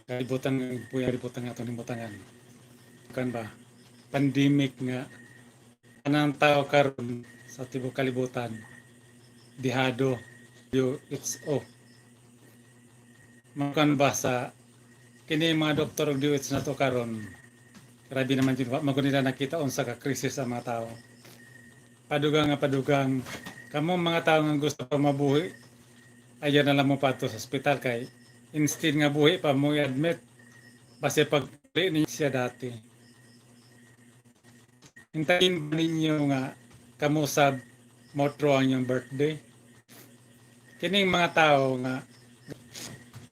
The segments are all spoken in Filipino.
kalibutan puya kalibutan nga itong libutangan. Kan ba? Pandemic nga. Anang tao karon sa tibok kalibutan. Dihado. WHO. Makan ba sa kini mga doktor og DOH na to karon. Grabe naman yun. Magunila nakita unsa ka krisis sa mga tao. Padugang. Kamong mga tao nga gusto pa mabuhi. Ayan na lang mo pa to sa ospital kay instead nga buhi pa mo i-admit. Basta pag niya siya dati. Hintayin ba ninyo nga kamusab motro ang yung birthday? Kining mga tao nga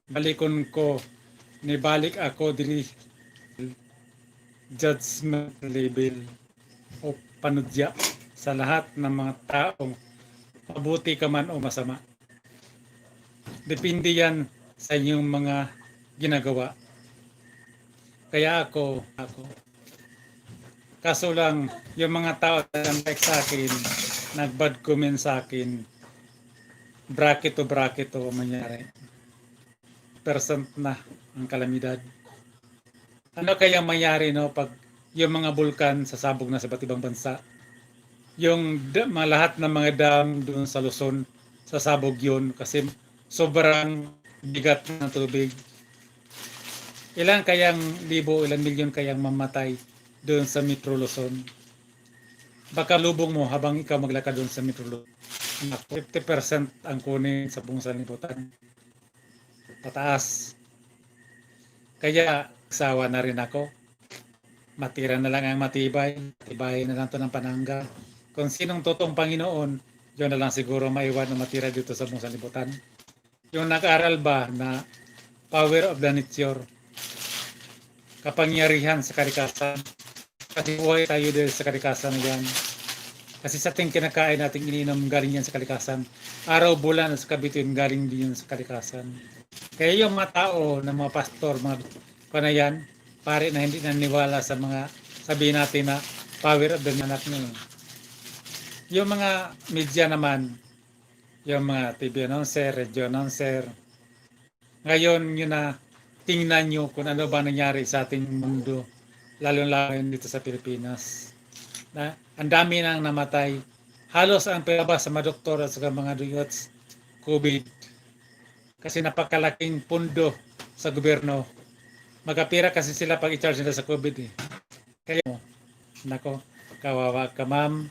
balikon ko nibalik ako dili judgment label o panudya sa lahat ng mga tao, mabuti ka man o masama. Depende yan sa inyong mga ginagawa. Kaya ako kaso lang yung mga tao na like sa akin, nag-bad comment sa akin, bracket to mangyari. Percent na ang kalamidad. Ano kaya mangyari no pag yung mga bulkan sasabog na sa iba't ibang bansa? Yung lahat ng mga dam doon sa Luzon, sasabog yun kasi sobrang bigat ng tubig. Ilang kayang libo, ilang milyon kayang mamatay doon sa Metro Luzon? Baka lubong mo habang ikaw maglakad doon sa Metro Luzon. 50% ang kunin sa buong sanlibutan. Pataas. Kaya sawa na rin ako. Matira na lang ang matibay. Matibay na lang ito ng panangga. Kung sinong totoong Panginoon, yun na lang siguro maiwan na matira dito sa buong sanlibutan. Yung nag-aral ba na power of the nature, kapangyarihan sa kalikasan, kasi buhay tayo dahil sa kalikasan na yan. Kasi sa ating kinakain nating ininom galing yan sa kalikasan. Araw, bulan, sa kabitin galing din yan sa kalikasan. Kaya yung mga tao, na mga pastor, mga panayan, pare na hindi naniwala sa mga sabihin natin na power of the anak niyo. Yung mga media naman, yung mga TV announcer, radio announcer, ngayon yun na tingnan nyo kung ano ba nangyari sa ating mundo, lalo-lalo dito sa Pilipinas. Na ang dami nang namatay. Halos ang palabas sa mga doktor at sa mga DOH, COVID. Kasi napakalaking pundo sa gobyerno. Magkapira kasi sila pag i-charge nila sa COVID. Kaya, nako, kawawa ka ma'am.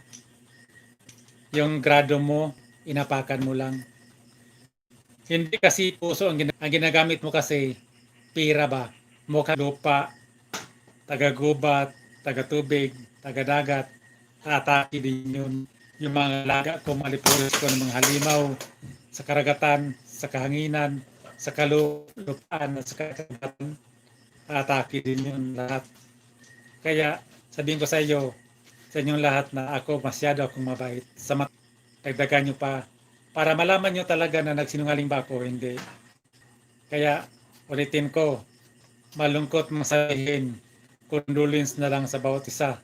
Yung grado mo, inapakan mo lang. Hindi kasi puso ang ginagamit mo kasi pira ba? Mukha lupa, taga-gubat, taga-tubig, taga-dagat, atake din yun. Yung mga laga ko, malipulis ko ng mga halimaw sa karagatan, sa kahanginan, sa kalupaan, sa karagatan, atake din yun lahat. Kaya sabihin ko sa iyo, sa inyong lahat na ako masyado akong mabait. Dagdagan nyo pa para malaman nyo talaga na nagsinungaling ba ako, hindi. Kaya ulitin ko, malungkot masabihin, condolence na lang sa bawat isa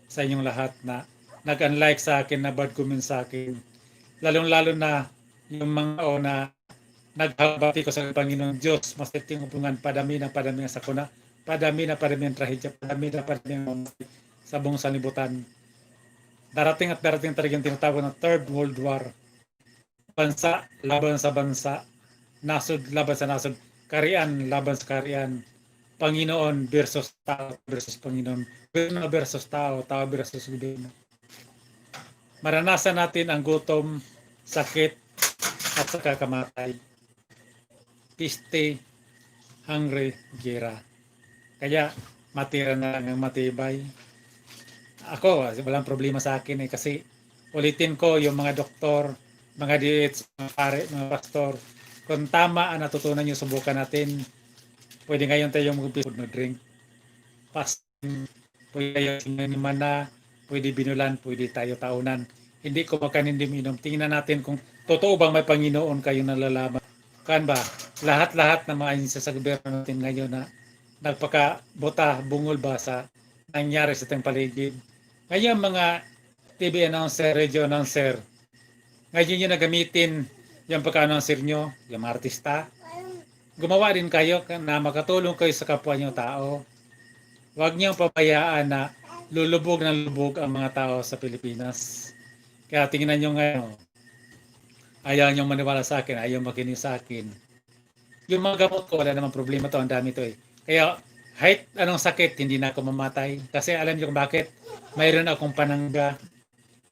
sa inyong lahat na nag-unlike sa akin, na bad comment sa akin. Lalong-lalo na yung mga na naghabati ko sa Panginoon Diyos, maseting hubungan, padami na sakuna, padami na ang trahedya, padami na sa buong sanlibutan. Darating talaga yung tinatawag ng Third World War. Bansa laban sa bansa, nasod laban sa nasod, karian laban sa karian, Panginoon versus tao versus Panginoon, gobyerno versus tao, tao versus gobyerno. Maranasan natin ang gutom, sakit, at saka kamatay. Piste, hungry, gera. Kaya matira na lang ang matibay. Ako, walang problema sa akin kasi ulitin ko yung mga doktor, mga DH, mga pare, mga pastor, kung tama ang natutunan nyo, subukan natin. Pwede ngayon tayo mag-drink. Fasting, pwede tayo sinimana, pwede binulan, pwede tayo taunan. Hindi ko makanindim inom. Tingnan natin kung totoo bang may Panginoon kayo nalalaman. Kan ba? Lahat-lahat na mga sa gobyerno natin ngayon na nagpakabuta, bungol ba sa nangyari sa ating paligid. Ngayon mga TV announcer, radio announcer, ngayon yung nagamitin yung pagka-announcer nyo, yung artista, gumawa din kayo na makatulong kayo sa kapwa nyo tao. Huwag niyong pabayaan na lulubog ng lubog ang mga tao sa Pilipinas. Kaya tingnan nyo ngayon, ayaw nyo maniwala sa akin, ayaw makinig sa akin. Yung mga gamot ko, wala namang problema to, ang dami to eh. Kaya kahit anong sakit, hindi na ako mamatay. Kasi alam nyo kung bakit? Mayroon akong panangga,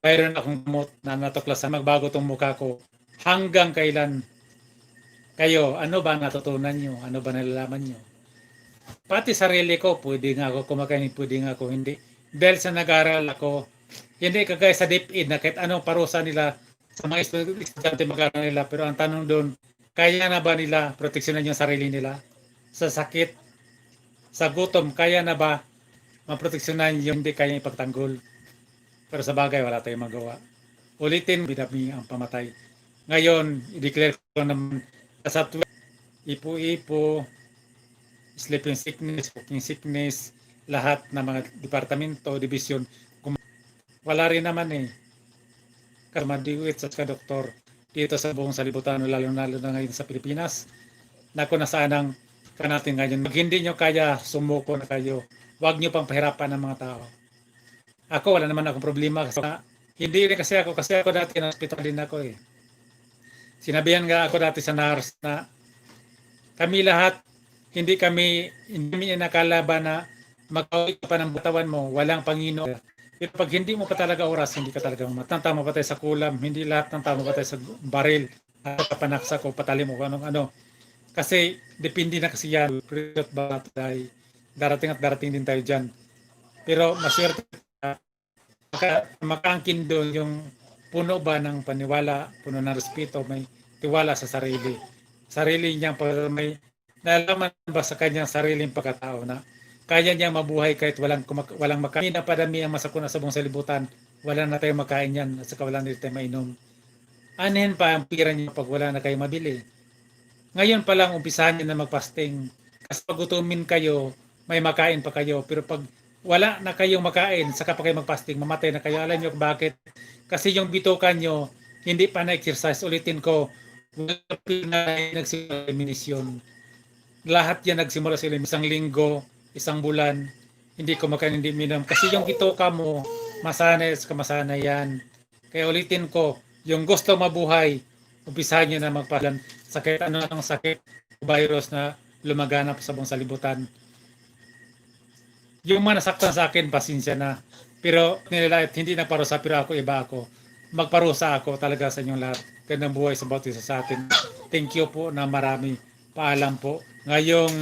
mayroon akong gamot na natuklasan, magbago tong mukha ko. Hanggang kailan kayo, ano ba natutunan nyo? Ano ba nalalaman nyo? Pati sarili ko, pwede nga ako kumakain, pwede nga ako hindi. Dahil sa nag-aral ako, hindi kagaya sa DepEd na kahit anong parusa nila sa mga estudyante mag-aral nila. Pero ang tanong doon, kaya na ba nila proteksyonan yung sarili nila? Sa sakit, sa gutom, kaya na ba maproteksyonan yung hindi kaya ipagtanggol? Pero sa bagay, wala tayong magawa. Ulitin, bidami ang pamatay. Ngayon, i-declare ko naman sa ipo-ipo, sleeping sickness, cooking sickness, lahat ng mga departamento, division, wala rin naman eh. Kamadiwit sa doktor dito sa buong salibutan, lalo na ngayon sa Pilipinas. Nako na sanang natin ngayon. Mag hindi nyo kaya, sumuko na kayo. Huwag nyo pang pahirapan ng mga tao. Ako, wala naman akong problema. Hindi rin kasi ako dati na hospital din ako eh. Sinabihan nga ako dati sa nurse na kami lahat, hindi kami nakalaban na mag-awit ka pa ng butawan mo, walang Panginoon. Pero pag hindi mo pa talaga oras, hindi ka talaga matantama pa tayo sa kulam, hindi lahat ng tama pa tayo sa baril, at kapanaksa ko, patali mo kung ano. Kasi depende na kasi yan, darating at darating din tayo dyan. Pero maswerte makaangkin doon yung puno ba ng paniwala, puno ng respeto, may tiwala sa sarili. Sarili niyang may nalaman ba sa kanyang sariling pagkatao na kaya niyang mabuhay kahit walang makain na padami ang masakuna sa buong salibutan, wala na tayong makain yan at saka wala na tayong mainom. Anuhin pa ang pira niyo pag wala na kayong mabili. Ngayon pa lang umpisahan niyo na magpasting. Kasi pag gutumin kayo, may makain pa kayo. Pero pag wala na kayong makain, saka pa kayo magpasting, mamatay na kayo. Alam niyo bakit? Kasi yung bitukan niyo, hindi pa na-exercise. Ulitin ko, wala na nagsimula minisyon. Lahat yan nagsimula sila isang linggo, isang bulan, hindi kumakain, hindi minum. Kasi yung bituka mo, masanay yan. Kaya ulitin ko, yung gusto mabuhay, umpisahan nyo na magpalan sakit, ano ang sakit, virus na lumaganap sa buong salibutan. Yung mga nasaktan sa akin, pasensya na. Pero nilait, hindi na parusa, pero ako, iba ako. Magparusa ako talaga sa inyong lahat. Gandang buhay sa bawat isa sa atin. Thank you po na marami. Paalam po. Ngayong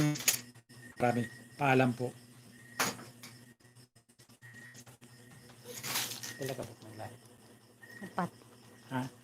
marami. Paalam po. Apat. Ha?